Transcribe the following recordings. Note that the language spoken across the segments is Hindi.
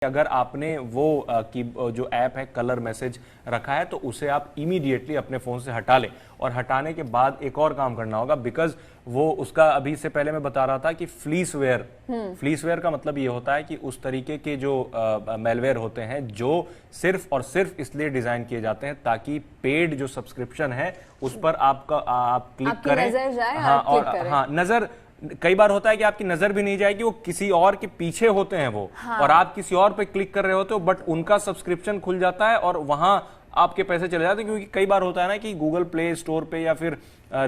अगर आपने वो की जो ऐप है कलर मैसेज रखा है तो उसे आप इमीडिएटली अपने फोन से हटा लें। और हटाने के बाद एक और काम करना होगा, बिकॉज वो उसका अभी से पहले मैं बता रहा था कि फ्लीसवेयर का मतलब ये होता है कि उस तरीके के जो मेलवेयर होते हैं जो सिर्फ और सिर्फ इसलिए डिजाइन किए जाते हैं ताकि पेड जो सब्सक्रिप्शन है उस पर आप क्लिक करें। हाँ, नजर कई बार होता है कि आपकी नजर भी नहीं जाएगी, वो किसी और के पीछे होते हैं वो। हाँ। और आप किसी और पे क्लिक कर रहे होते हो बट उनका सब्सक्रिप्शन खुल जाता है और वहां आपके पैसे चले जाते हैं। क्योंकि कई बार होता है ना कि गूगल प्ले स्टोर पे या फिर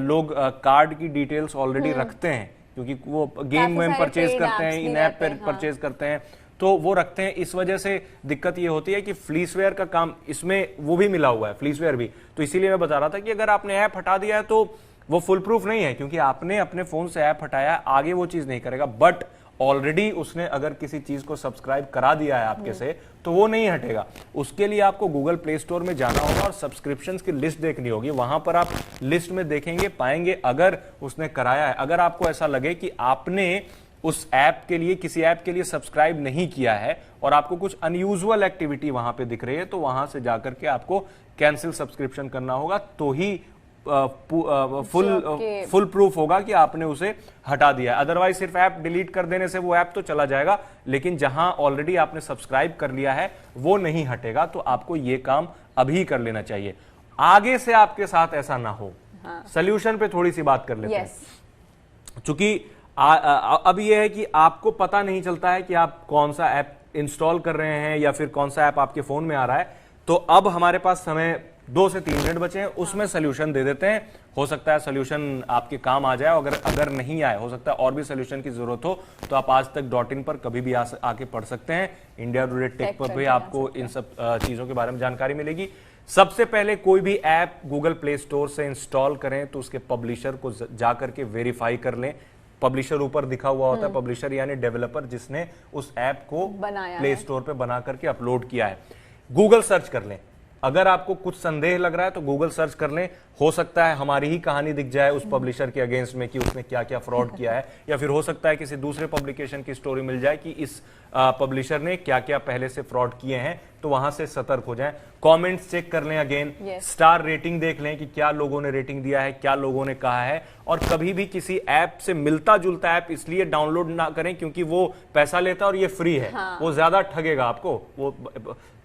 लोग कार्ड की डिटेल्स ऑलरेडी रखते हैं, क्योंकि वो गेम वेम परचेज करते हैं, इन ऐप पर परचेज करते हैं तो वो रखते हैं। इस वजह से दिक्कत ये होती है कि फ्लीसवेयर का काम इसमें वो भी मिला हुआ है, फ्लीसवेयर भी। तो इसीलिए मैं बता रहा था कि अगर आपने ऐप हटा दिया है तो वो फुल प्रूफ नहीं है, क्योंकि आपने अपने फोन से ऐप हटाया, आगे वो चीज नहीं करेगा। बट ऑलरेडी उसने अगर किसी चीज को सब्सक्राइब करा दिया है आपके से तो वो नहीं हटेगा। उसके लिए आपको गूगल प्ले स्टोर में जाना होगा और सब्सक्रिप्शंस की लिस्ट देखनी होगी। वहां पर आप लिस्ट में देखेंगे, पाएंगे अगर उसने कराया है। अगर आपको ऐसा लगे कि आपने उस ऐप के लिए, किसी ऐप के लिए सब्सक्राइब नहीं किया है और आपको कुछ अनयूजुअल एक्टिविटी वहां पे दिख रही है, तो वहां से जाकर के आपको कैंसिल सब्सक्रिप्शन करना होगा, तो ही फुल प्रूफ होगा कि आपने उसे हटा दिया। अदरवाइज सिर्फ ऐप डिलीट कर देने से वो ऐप तो चला जाएगा, लेकिन जहां ऑलरेडी आपने सब्सक्राइब कर लिया है वो नहीं हटेगा। तो आपको ये काम अभी कर लेना चाहिए, आगे से आपके साथ ऐसा ना हो। सोल्यूशन पे थोड़ी सी बात कर लेते हैं। चूंकि अब ये है कि आपको पता नहीं चलता है कि आप कौन सा ऐप इंस्टॉल कर रहे हैं या फिर कौन सा ऐप आपके फोन में आ रहा है, तो अब हमारे पास समय 2 से 3 मिनट बचे हैं, उसमें सोल्यूशन दे देते हैं। हो सकता है सोल्यूशन आपके काम आ जाए, अगर नहीं आए, हो सकता है और भी सोल्यूशन की जरूरत हो तो आप आज तक .in पर कभी भी आके पढ़ सकते हैं। इंडिया टुडे टेक पर भी आपको इन सब चीजों के बारे में जानकारी मिलेगी। सबसे पहले कोई भी ऐप गूगल प्ले स्टोर से इंस्टॉल करें तो उसके पब्लिशर को जाकर के वेरीफाई कर लें। पब्लिशर ऊपर दिखा हुआ होता है, पब्लिशर यानी डेवलपर जिसने उस ऐप को प्ले स्टोर पे बना करके अपलोड किया है। गूगल सर्च कर लें, अगर आपको कुछ संदेह लग रहा है तो गूगल सर्च कर लें। हो सकता है हमारी ही कहानी दिख जाए उस पब्लिशर के अगेंस्ट में कि उसने क्या क्या फ्रॉड किया है, या फिर हो सकता है किसी दूसरे पब्लिकेशन की स्टोरी मिल जाए कि इस पब्लिशर ने क्या क्या पहले से फ्रॉड किए हैं, तो वहां से सतर्क हो जाएं। कमेंट्स चेक कर लें अगेन, स्टार रेटिंग देख लें कि क्या लोगों ने रेटिंग दिया है, क्या लोगों ने कहा है। और कभी भी किसी ऐप से मिलता जुलता ऐप इसलिए डाउनलोड ना करें क्योंकि वो पैसा लेता है और ये फ्री है। वो ज्यादा ठगेगा आपको। वो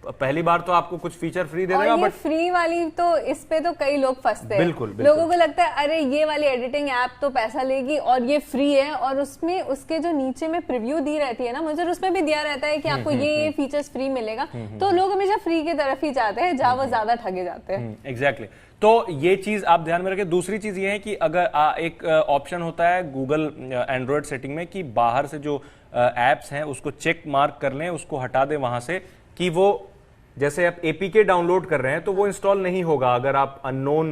पहली बार तो आपको कुछ फीचर फ्री दे देगा, बट फ्री वाली तो इस पे तो कई लोग फंसते हैं। बिल्कुल। लोगों को लगता है अरे ये वाली एडिटिंग ऐप तो पैसा लेगी और ये फ्री है, और उसमें उसके जो नीचे में प्रीव्यू दी रहती है ना, मुझे उसमें भी दिया रहता है कि आपको ये फीचर्स फ्री मिलेगा। तो लोग हमेशा फ्री की तरफ ही जाते हैं जहां वो ज्यादा ठगे जाते हैं। एग्जैक्टली। तो ये चीज आप ध्यान में रखें। दूसरी चीज ये है कि अगर एक ऑप्शन होता है गूगल एंड्रॉइड सेटिंग में कि बाहर से जो एप्स हैं उसको चेक मार्क कर लें, उसको हटा दें वहां से, कि वो जैसे आप एपीके डाउनलोड कर रहे हैं तो वो इंस्टॉल नहीं होगा। अगर आप अननोन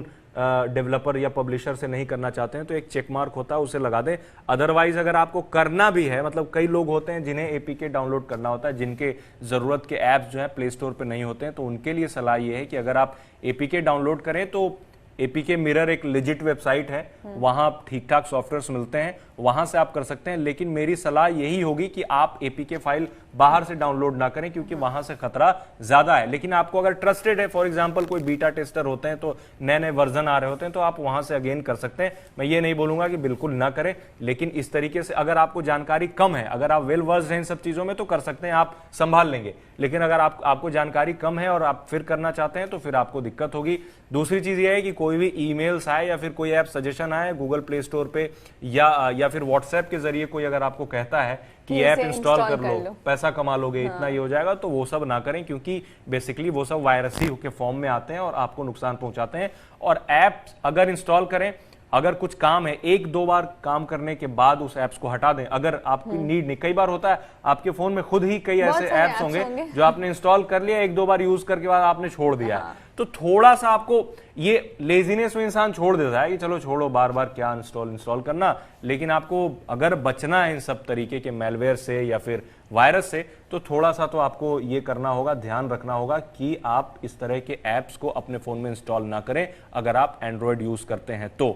डेवलपर या पब्लिशर से नहीं करना चाहते हैं तो एक चेक मार्क होता है, उसे लगा दें। अदरवाइज अगर आपको करना भी है, मतलब कई लोग होते हैं जिन्हें एपीके डाउनलोड करना होता है, जिनके जरूरत के ऐप्स जो है प्ले स्टोर पे नहीं होते हैं, तो उनके लिए सलाह यह है कि अगर आप एपीके डाउनलोड करें तो एपीके मिरर एक लेजिट वेबसाइट है, वहां ठीक ठाक सॉफ्टवेयर्स मिलते हैं, वहां से आप कर सकते हैं। लेकिन मेरी सलाह यही होगी कि आप एपीके फाइल बाहर से डाउनलोड ना करें, क्योंकि वहां से खतरा ज्यादा है। लेकिन आपको अगर ट्रस्टेड है, फॉर एग्जांपल कोई बीटा टेस्टर होते हैं तो नए वर्जन आ रहे होते हैं, तो आप वहां से अगेन कर सकते हैं। मैं ये नहीं बोलूंगा कि बिल्कुल ना करें, लेकिन इस तरीके से अगर आपको जानकारी कम है, अगर आप वेल वर्स्ड हैं इन सब चीजों में तो कर सकते हैं, आप संभाल लेंगे। लेकिन अगर आपको जानकारी कम है और आप फिर करना चाहते हैं तो फिर आपको दिक्कत होगी। दूसरी चीज ये है कि कोई भी ईमेल्स आए या फिर कोई ऐप सजेशन आए गूगल प्ले स्टोर पे या फिर व्हाट्सएप के जरिए कोई अगर आपको कहता है कि ऐप इंस्टॉल कर लो, पैसा कमा लोगे, इतना ये हो जाएगा, तो वो सब ना करें, क्योंकि बेसिकली वो सब वायरस ही के फॉर्म में आते हैं और आपको नुकसान पहुंचाते हैं। और ऐप अगर इंस्टॉल करें, अगर कुछ काम है, 1-2 बार काम करने के बाद उस ऐप्स को हटा दें। अगर आपकी नीड नहीं, कई बार होता है आपके फोन में खुद ही कई ऐसे ऐप्स होंगे जो आपने इंस्टॉल कर लिया, 1-2 बार यूज करके बाद आपने छोड़ दिया। तो थोड़ा सा आपको ये लेजीनेस में इंसान छोड़ देता है कि चलो छोड़ो, बार बार क्या इंस्टॉल करना। लेकिन आपको अगर बचना है इन सब तरीके के मेलवेयर से या फिर वायरस से, तो थोड़ा सा तो आपको ये करना होगा, ध्यान रखना होगा कि आप इस तरह के ऐप्स को अपने फोन में इंस्टॉल ना करें अगर आप एंड्रॉयड यूज करते हैं तो।